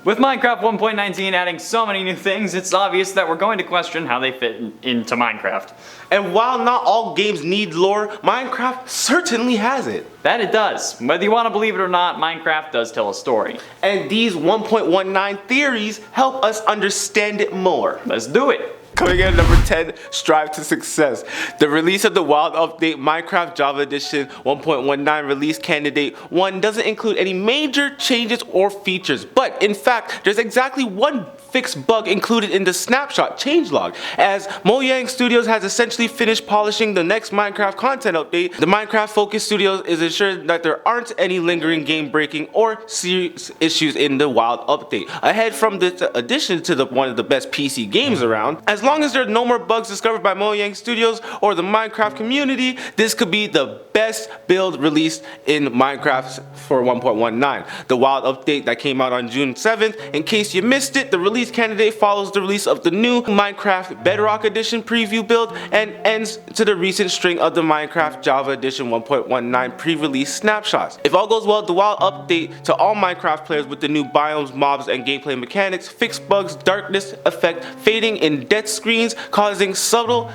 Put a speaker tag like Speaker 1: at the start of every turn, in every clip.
Speaker 1: With Minecraft 1.19 adding so many new things, it's obvious that we're going to question how they fit into Minecraft.
Speaker 2: And while not all games need lore, Minecraft certainly has it.
Speaker 1: That it does. Whether you want to believe it or not, Minecraft does tell a story.
Speaker 2: And these 1.19 theories help us understand it more.
Speaker 1: Let's do it.
Speaker 2: Coming in at number 10, strive to success. The release of the Wild Update Minecraft Java Edition 1.19 release candidate 1 doesn't include any major changes or features, but in fact, there's exactly one fixed bug included in the snapshot changelog. As Mojang Studios has essentially finished polishing the next Minecraft content update, the Minecraft Focus Studios is assured that there aren't any lingering game breaking or serious issues in the Wild Update. Ahead from the addition to one of the best PC games around, as long as there are no more bugs discovered by Mojang Studios or the Minecraft community, this could be the best build released in Minecraft for 1.19. The Wild Update that came out on June 7th, in case you missed it, the release candidate follows the release of the new Minecraft Bedrock Edition preview build and ends to the recent string of the Minecraft Java Edition 1.19 pre-release snapshots. If all goes well, the Wild Update to all Minecraft players with the new biomes, mobs, and gameplay mechanics, fixed bugs, darkness effect, fading in dead screens, causing subtle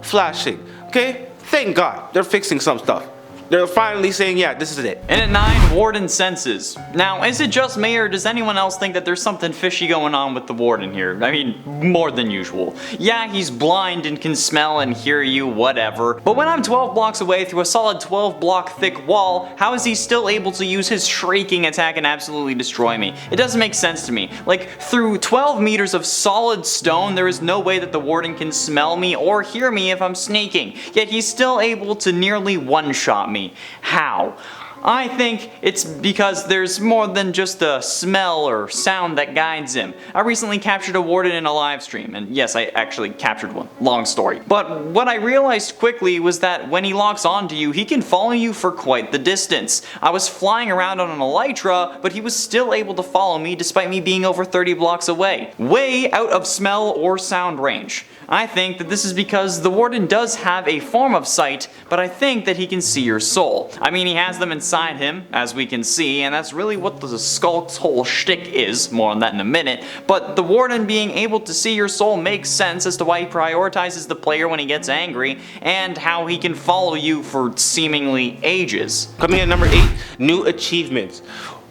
Speaker 2: flashing. Okay? Thank God they're fixing some stuff. They're finally saying, yeah, this is it.
Speaker 1: And at 9, Warden senses. Now, is it just me or does anyone else think that there's something fishy going on with the Warden here? I mean, more than usual. Yeah, he's blind and can smell and hear you, whatever. But when I'm 12 blocks away through a solid 12 block thick wall, how is he still able to use his shrieking attack and absolutely destroy me? It doesn't make sense to me. Like, through 12 meters of solid stone, there is no way that the Warden can smell me or hear me if I'm sneaking. Yet he's still able to nearly one-shot me. How? I think it's because there's more than just a smell or sound that guides him. I recently captured a Warden in a live stream, and yes, I actually captured one. Long story. But what I realized quickly was that when he locks onto you, he can follow you for quite the distance. I was flying around on an elytra, but he was still able to follow me despite me being over 30 blocks away. Way out of smell or sound range. I think that this is because the Warden does have a form of sight, but I think that he can see your soul. I mean, he has them inside him, as we can see, and that's really what the sculk's whole shtick is, more on that in a minute, but the Warden being able to see your soul makes sense as to why he prioritizes the player when he gets angry, and how he can follow you for seemingly ages.
Speaker 2: Coming in at number 8, new achievements.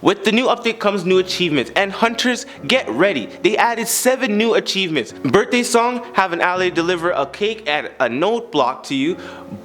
Speaker 2: With the new update comes new achievements, and hunters, get ready. They added 7 new achievements. Birthday song, have an ally deliver a cake at a node block to you.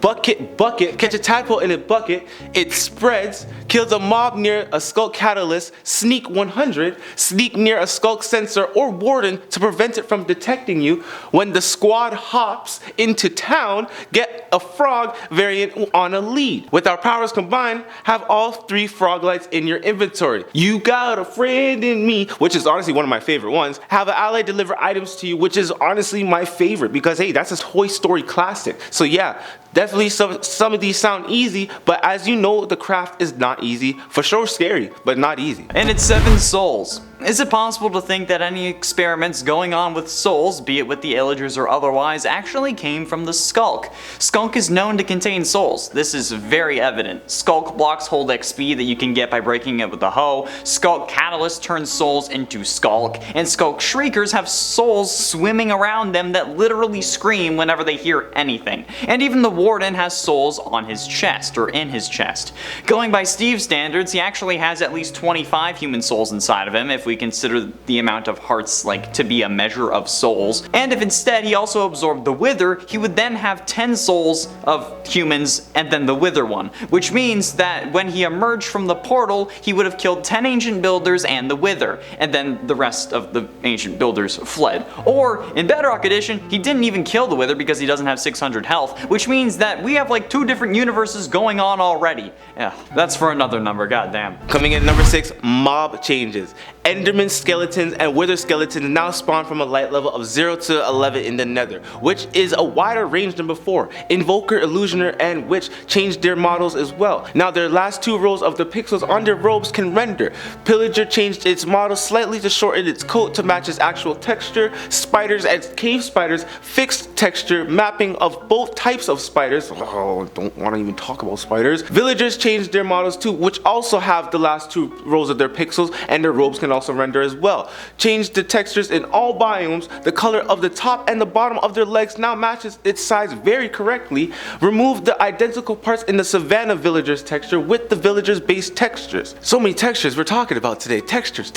Speaker 2: Bucket, catch a tadpole in a bucket. It spreads, kills a mob near a sculk catalyst. Sneak 100, sneak near a sculk sensor or warden to prevent it from detecting you. When the squad hops into town, get a frog variant on a lead. With our powers combined, have all 3 frog lights in your inventory. You got a friend in me, which is honestly one of my favorite ones. Have an ally deliver items to you, which is honestly my favorite because hey, that's a Toy Story classic. So yeah, definitely some of these sound easy, but as you know, the craft is not easy. For sure scary, but not easy.
Speaker 1: And it's 7 souls. Is it possible to think that any experiments going on with souls, be it with the illagers or otherwise, actually came from the sculk? Sculk is known to contain souls. This is very evident. Sculk blocks hold XP that you can get by breaking it with a hoe. Sculk catalyst turns souls into sculk. And sculk shriekers have souls swimming around them that literally scream whenever they hear anything. And even the Warden has souls on his chest, or in his chest. Going by Steve's standards, he actually has at least 25 human souls inside of him if we consider the amount of hearts like to be a measure of souls. And if instead he also absorbed the Wither, he would then have 10 souls of humans and then the Wither one, which means that when he emerged from the portal, he would have killed 10 ancient builders and the Wither, and then the rest of the ancient builders fled. Or in Bedrock Edition, he didn't even kill the Wither because he doesn't have 600 health, which means that we have like 2 different universes going on already. Yeah, that's for another number, goddamn.
Speaker 2: Coming in at number 6, mob changes. Enderman skeletons and wither skeletons now spawn from a light level of 0 to 11 in the nether, which is a wider range than before. Invoker, illusioner, and witch changed their models as well. Now their last 2 rows of the pixels on their robes can render. Pillager changed its model slightly to shorten its coat to match its actual texture. Spiders and cave spiders fixed texture mapping of both types of spiders. Oh, don't want to even talk about spiders. Villagers changed their models too, which also have the last 2 rows of their pixels, and their robes can also also render as well. Change the textures in all biomes. The color of the top and the bottom of their legs now matches its size very correctly. Remove the identical parts in the Savannah villagers texture with the villagers base textures. So many textures we're talking about today. Textures.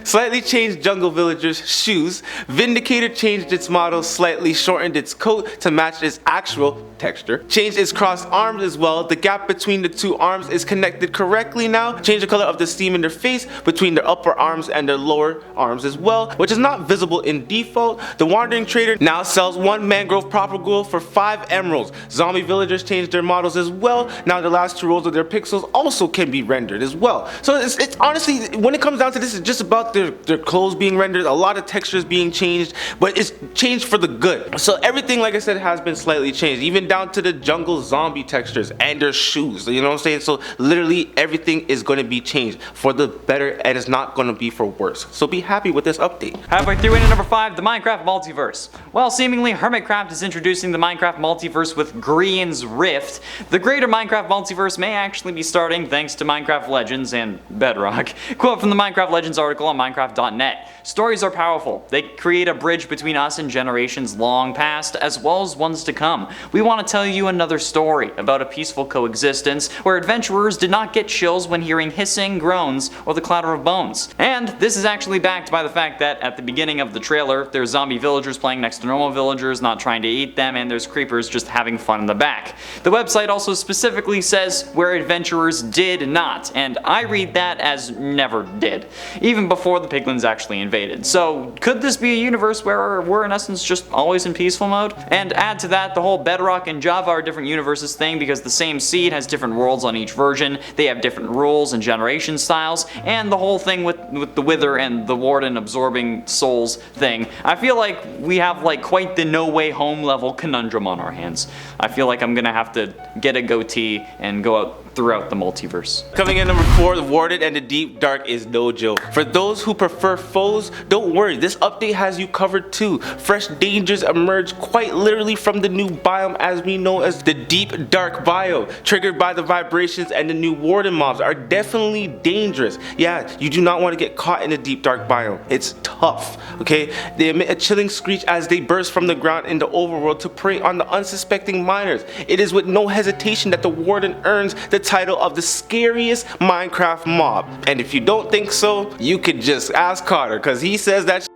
Speaker 2: Slightly changed jungle villagers shoes. Vindicator changed its model, slightly shortened its coat to match its actual texture. Changed its crossed arms as well. The gap between the two arms is connected correctly now. Change the color of the steam in their face between their upper arms and their lower arms as well, which is not visible in default. The wandering trader now sells 1 mangrove propagule for 5 emeralds. Zombie villagers changed their models as well. Now the last 2 rows of their pixels also can be rendered as well. So it's honestly, when it comes down to this, it's just about their clothes being rendered, a lot of textures being changed, but it's changed for the good. So everything, like I said, has been slightly changed, even down to the jungle zombie textures and their shoes. You know what I'm saying? So literally everything is going to be changed for the better, and it's not going to be for worse. So be happy with this update.
Speaker 1: Halfway through into number 5, the Minecraft Multiverse. While seemingly Hermitcraft is introducing the Minecraft Multiverse with Grian's Rift, the greater Minecraft Multiverse may actually be starting thanks to Minecraft Legends and Bedrock. Quote from the Minecraft Legends article on Minecraft.net. Stories are powerful. They create a bridge between us and generations long past, as well as ones to come. We want to tell you another story about a peaceful coexistence where adventurers did not get chills when hearing hissing, groans, or the clatter of bones. And this is actually backed by the fact that at the beginning of the trailer, there's zombie villagers playing next to normal villagers, not trying to eat them, and there's creepers just having fun in the back. The website also specifically says where adventurers did not, and I read that as never did, even before the piglins actually invaded. So could this be a universe where we're in essence just always in peaceful mode? And add to that the whole Bedrock and Java are different universes thing, because the same seed has different worlds on each version, they have different rules and generation styles, and the whole thing with the Wither and the Warden absorbing souls thing. I feel like we have like quite the No Way Home level conundrum on our hands. I feel like I'm gonna have to get a goatee and go out throughout the multiverse.
Speaker 2: Coming in number 4, the Warden and the Deep Dark is no joke. For those who prefer foes, don't worry, this update has you covered too. Fresh dangers emerge quite literally from the new biome as we know as the Deep Dark biome. Triggered by the vibrations, and the new Warden mobs are definitely dangerous. Yeah, you do not want to get caught in the Deep Dark biome. It's tough, okay? They emit a chilling screech as they burst from the ground in the overworld to prey on the unsuspecting miners. It is with no hesitation that the Warden earns the title of the scariest Minecraft mob. And if you don't think so, you could just ask Carter, because he says that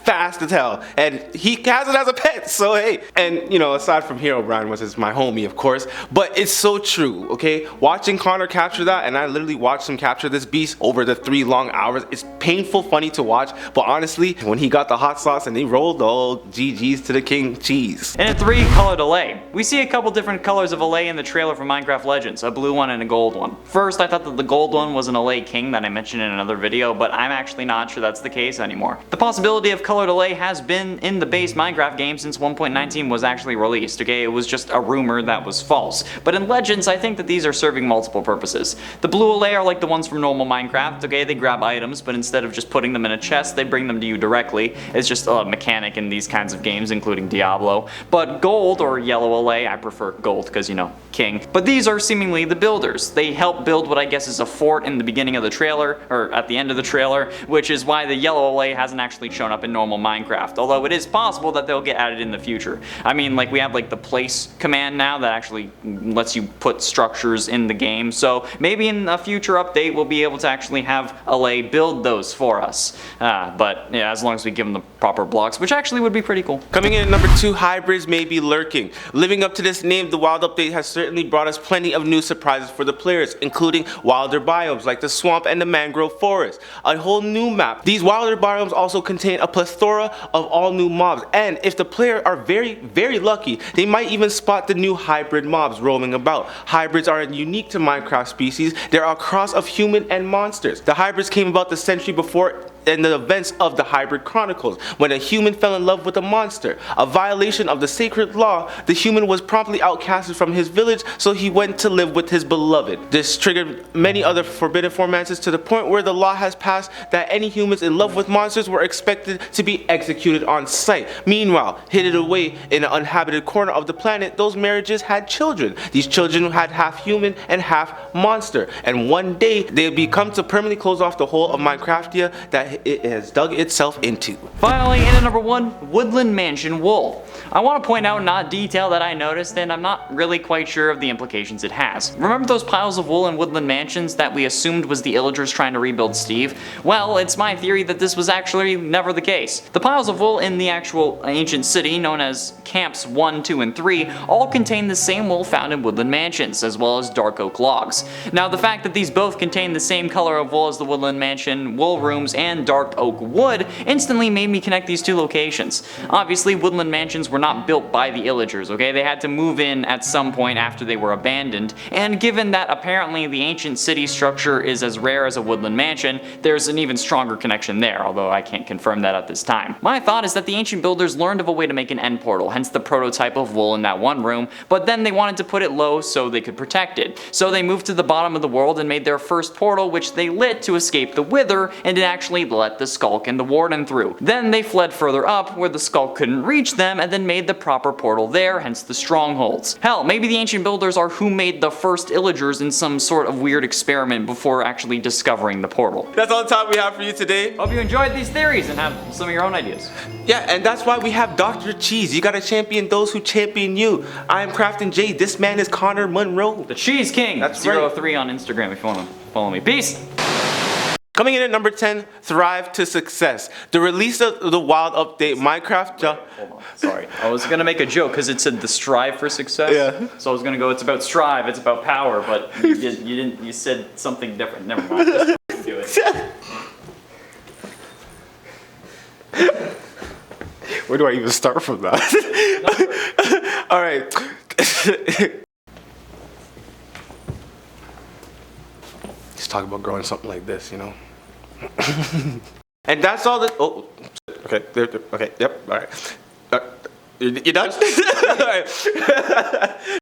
Speaker 2: fast as hell, and he has it as a pet, so hey. And you know, aside from Herobrine, which is my homie of course, but it's so true, okay? Watching Connor capture that, and I literally watched him capture this beast over the 3 long hours, it's painful funny to watch, but honestly, when he got the hot sauce and he rolled the old GG's to the king cheese.
Speaker 1: In a 3-color delay, we see a couple different colors of Allay in the trailer for Minecraft Legends, a blue one and a gold one. First, I thought that the gold one was an Allay king that I mentioned in another video, but I'm actually not sure that's the case anymore. The possibility of color delay has been in the base Minecraft game since 1.19 was actually released, okay? It was just a rumor that was false. But in Legends, I think that these are serving multiple purposes. The blue Allay are like the ones from normal Minecraft, okay? They grab items, but instead of just putting them in a chest, they bring them to you directly. It's just a mechanic in these kinds of games, including Diablo. But gold, or yellow Allay, I prefer gold because, you know, king. But these are seemingly the builders. They help build what I guess is a fort in the beginning of the trailer, or at the end of the trailer, which is why the yellow Allay hasn't actually shown up in normal Minecraft, although it is possible that they'll get added in the future. I mean, like, we have like the place command now that actually lets you put structures in the game, so maybe in a future update we'll be able to actually have Allay build those for us. But yeah, as long as we give them the proper blocks, which actually would be pretty cool.
Speaker 2: Coming in at number 2, hybrids may be lurking. Living up to this name, the Wild update has certainly brought us plenty of new surprises for the players, including wilder biomes like the swamp and the mangrove forest, a whole new map. These wilder biomes also contain a plethora of all new mobs, and if the player are very lucky, they might even spot the new hybrid mobs roaming about. Hybrids are unique to Minecraft species. They're a cross of human and monsters. The hybrids came about the century before the events of the Hybrid Chronicles, when a human fell in love with a monster. A violation of the sacred law, the human was promptly outcasted from his village, so he went to live with his beloved. This triggered many other forbidden formances to the point where the law has passed that any humans in love with monsters were expected to be executed on sight. Meanwhile, hidden away in an uninhabited corner of the planet, those marriages had children. These children had half human and half monster, and one day they would become to permanently close off the whole of Minecraftia that it has dug itself into.
Speaker 1: Finally, in at number 1, Woodland Mansion Wool. I want to point out an odd detail that I noticed, and I'm not really quite sure of the implications it has. Remember those piles of wool in Woodland Mansions that we assumed was the Illagers trying to rebuild Steve? Well, it's my theory that this was actually never the case. The piles of wool in the actual ancient city, known as Camps 1, 2, and 3, all contain the same wool found in Woodland Mansions, as well as dark oak logs. Now, the fact that these both contain the same color of wool as the Woodland Mansion wool rooms and dark oak wood instantly made me connect these two locations. Obviously, Woodland Mansions were not built by the Illagers, okay? They had to move in at some point after they were abandoned, and given that apparently the ancient city structure is as rare as a Woodland Mansion, there's an even stronger connection there, although I can't confirm that at this time. My thought is that the ancient builders learned of a way to make an end portal, hence the prototype of wool in that one room, but then they wanted to put it low so they could protect it. So they moved to the bottom of the world and made their first portal, which they lit to escape the Wither, and it actually let the Sculk and the Warden through. Then they fled further up, where the Sculk couldn't reach them, and then made the proper portal there, hence the strongholds. Hell, maybe the ancient builders are who made the first Illagers in some sort of weird experiment before actually discovering the portal.
Speaker 2: That's all the time we have for you today.
Speaker 1: Hope you enjoyed these theories and have some of your own ideas.
Speaker 2: Yeah, and that's why we have Dr. Cheese. You gotta champion those who champion you. I am Crafton J. This man is Connor Monroe.
Speaker 1: The Cheese King.
Speaker 2: That's
Speaker 1: 03 on Instagram if you want to follow me. Peace!
Speaker 2: Coming in at number 10, Thrive to Success. The release of the Wild update, Minecraft.
Speaker 1: Hold on, sorry. I was gonna make a joke because it said the strive for success.
Speaker 2: Yeah.
Speaker 1: So I was gonna go, it's about strive, it's about power, but you didn't. You said something different. Never mind. Just do it.
Speaker 2: Where do I even start from that? All right. Let's talk about growing something like this, you know. And that's all that. Oh, okay. Okay. Yep. All right. You done? All right.